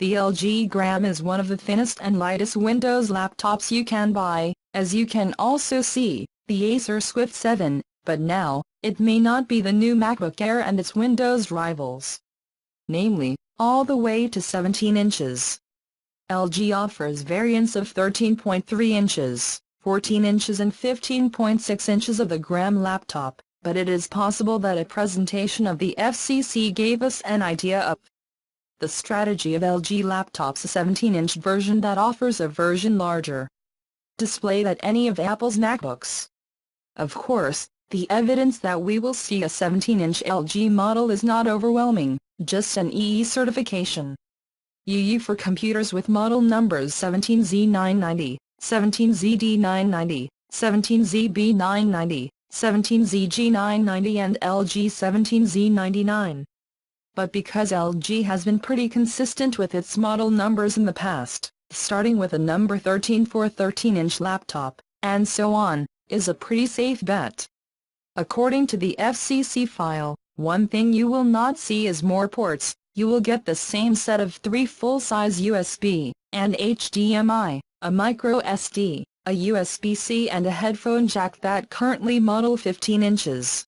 The LG Gram is one of the thinnest and lightest Windows laptops you can buy, as you can also see, the Acer Swift 7, but now, it may not be the new MacBook Air and its Windows rivals. Namely, all the way to 17 inches. LG offers variants of 13.3 inches, 14 inches and 15.6 inches of the Gram laptop, but it is possible that a presentation of the FCC gave us an idea of the strategy of LG laptops, a 17-inch version that offers a version larger display than any of Apple's MacBooks. Of course, the evidence that we will see a 17-inch LG model is not overwhelming, just an EE certification. UU for computers with model numbers 17Z990, 17ZD990, 17ZB990, 17ZG990 and LG 17Z99. But because LG has been pretty consistent with its model numbers in the past, starting with a number 13 for a 13-inch laptop, and so on, is a pretty safe bet. According to the FCC file, one thing you will not see is more ports. You will get the same set of 3 full-size USB, and HDMI, a micro SD, a USB-C and a headphone jack that currently model 15 inches.